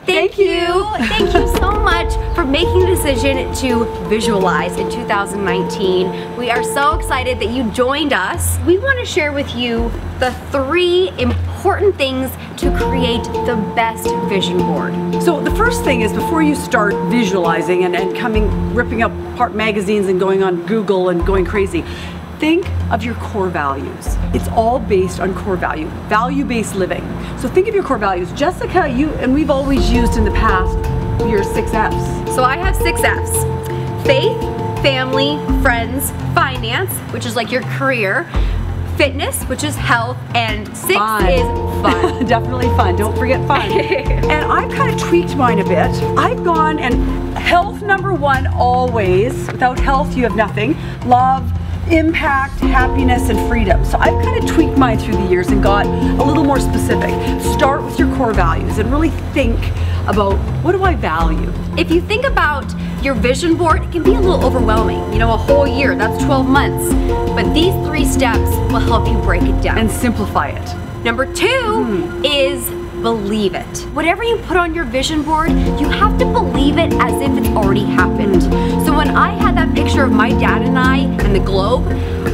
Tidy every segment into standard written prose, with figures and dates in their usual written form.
Thank you. Thank you so much for making the decision to visualize in 2019. We are so excited that you joined us. We want to share with you the 3 important things to create the best vision board. So the first thing is, before you start visualizing and ripping apart magazines and going on Google and going crazy, think of your core values. It's all based on core value-based living. So think of your core values. Jessica, we've always used in the past your 6 F's. So I have 6 F's. Faith, family, friends, finance, which is like your career, fitness, which is health, and 6 is fun. Definitely fun. Don't forget fun. And I've kind of tweaked mine a bit. I've gone and health number 1 always. Without health, you have nothing. Love, impact, happiness, and freedom. So I've kind of tweaked mine through the years and got a little more specific. Start with your core values and really think about, what do I value? If you think about your vision board, it can be a little overwhelming. You know, a whole year, that's 12 months. But these 3 steps will help you break it down. And simplify it. Number 2 is believe it. Whatever you put on your vision board, you have to believe it as if it's already happened. So when I had that picture of my dad and I and the globe,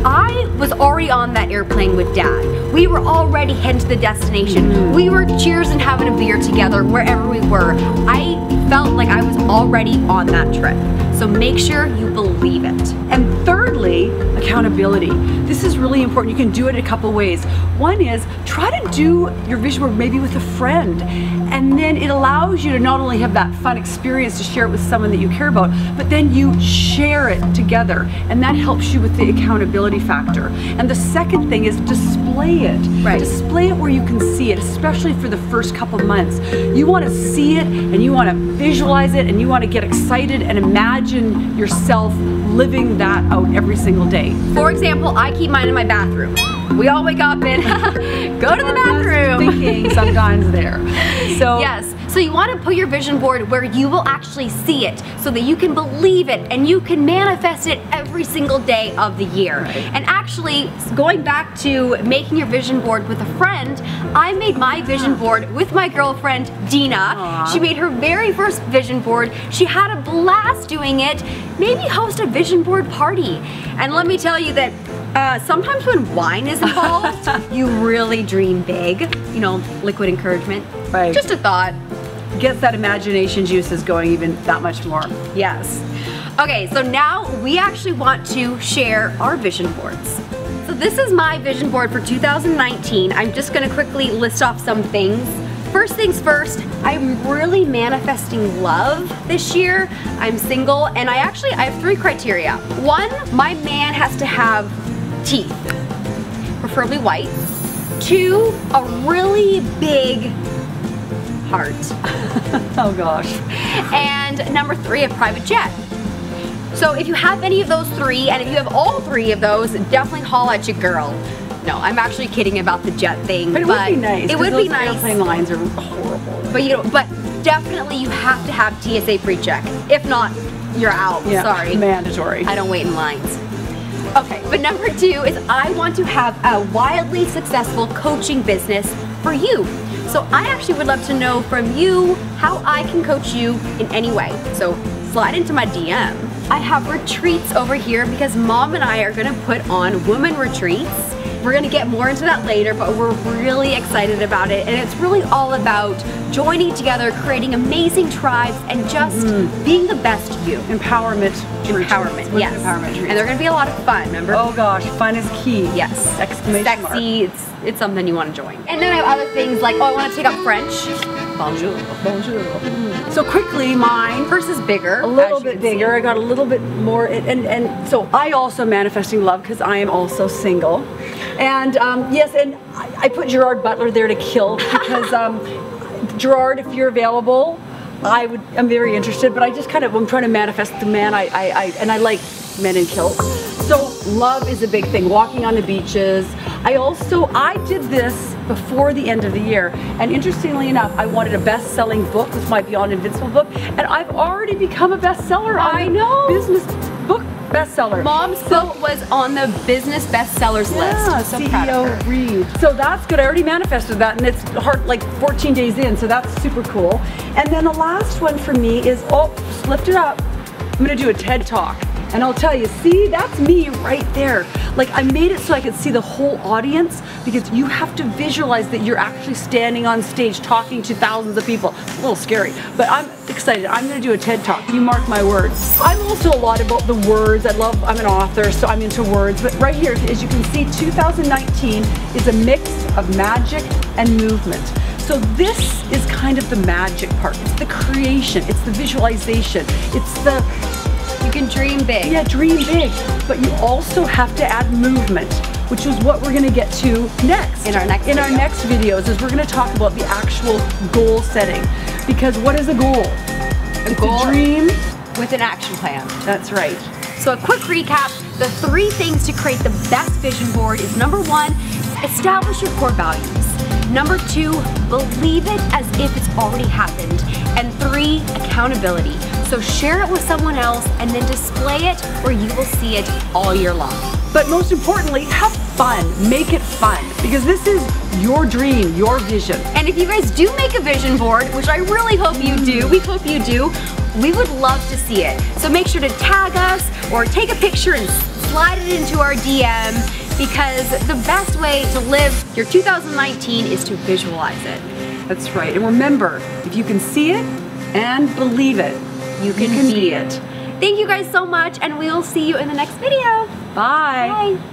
I was already on that airplane with Dad. We were already heading to the destination. We were cheers and having a beer together wherever we were. I felt like I was already on that trip. So make sure you believe it. And thirdly, accountability. This is really important. You can do it a couple ways. One is, try to do your vision board maybe with a friend, and then it allows you to not only have that fun experience to share it with someone that you care about, but then you share it together, and that helps you with the accountability factor. And the second thing is display it. Right. Display it where you can see it, especially for the first couple months. You want to see it, and you want to visualize it, and you want to get excited and imagine yourself living that out every single day. For example, I keep mine in my bathroom. We all wake up and go to the bathroom. Thinking sometimes there. So yes, so you want to put your vision board where you will actually see it, so that you can believe it and you can manifest it every single day of the year. Right. And actually, going back to making your vision board with a friend, I made my vision board with my girlfriend Dina. Aww. She made her very first vision board. She had a blast doing it. Maybe host a vision board party. And let me tell you that sometimes when wine is involved, you really dream big. You know, liquid encouragement. Right. Just a thought. Gets that imagination juices going even that much more. Yes. Okay, so now we actually want to share our vision boards. So this is my vision board for 2019. I'm just gonna quickly list off some things. First things first, I'm really manifesting love this year. I'm single, and I have 3 criteria. 1, my man has to have teeth, preferably white. 2, a really big heart. Oh gosh. And number 3, a private jet. So if you have any of those 3, and if you have all 3 of those, definitely haul at your girl. No, I'm actually kidding about the jet thing. But it would be nice. It would be nice. Airplane lines are horrible. Right? But definitely you have to have TSA pre-check. If not, you're out. Yeah, sorry. Mandatory. I don't wait in lines. Okay, but number 2 is I want to have a wildly successful coaching business for you. So I actually would love to know from you how I can coach you in any way. So slide into my DM. I have retreats over here because Mom and I are gonna put on women retreats. We're gonna get more into that later, but we're really excited about it. And it's really all about joining together, creating amazing tribes, and just being the best you. Empowerment. Empowerment, yes. Empowerment. And they're gonna be a lot of fun, remember? Oh gosh, fun is key. Yes. Exclamation mark. Sexy, it's something you want to join. And then I have other things like, oh, I want to take up French. Bonjour. Bonjour. So quickly, mine. Hers is bigger. A little bit bigger. I got a little bit more, and so I also manifesting love because I am also single. And yes, and I put Gerard Butler there to kill because Gerard, if you're available, I'm very interested, but I'm trying to manifest the man and I like men in kilts. So love is a big thing, walking on the beaches. I did this before the end of the year, and interestingly enough, I wanted a best-selling book with my Beyond Invincible book, and I've already become a bestseller on I know. business book bestseller. Mom's book was on the business bestsellers list. Yeah, I'm so proud of her. CEO read. So that's good. I already manifested that, and it's hard, like 14 days in, so that's super cool. And then the last one for me is, just lift it up. I'm gonna do a TED Talk. And I'll tell you, see, that's me right there. Like, I made it so I could see the whole audience, because you have to visualize that you're actually standing on stage talking to thousands of people. It's a little scary, but I'm excited. I'm gonna do a TED Talk. You mark my words. I'm also a lot about the words. I'm an author, so I'm into words. But right here, as you can see, 2019 is a mix of magic and movement. So this is kind of the magic part. It's the creation, it's the visualization, it's the... You can dream big. Yeah, dream big. But you also have to add movement, which is what we're gonna get to next. In our next our next videos, is we're gonna talk about the actual goal setting. Because what is a goal? A goal a dream with an action plan. That's right. So a quick recap, the 3 things to create the best vision board is number 1, establish your core values. Number 2, believe it as if it's already happened. And 3, accountability. So share it with someone else and then display it where you will see it all year long. But most importantly, have fun. Make it fun, because this is your dream, your vision. And if you guys do make a vision board, which I really hope you do, we hope you do, we would love to see it. So make sure to tag us or take a picture and slide it into our DM, because the best way to live your 2019 is to visualize it. That's right. And remember, if you can see it and believe it, you can be it. Thank you guys so much, and we will see you in the next video. Bye. Bye.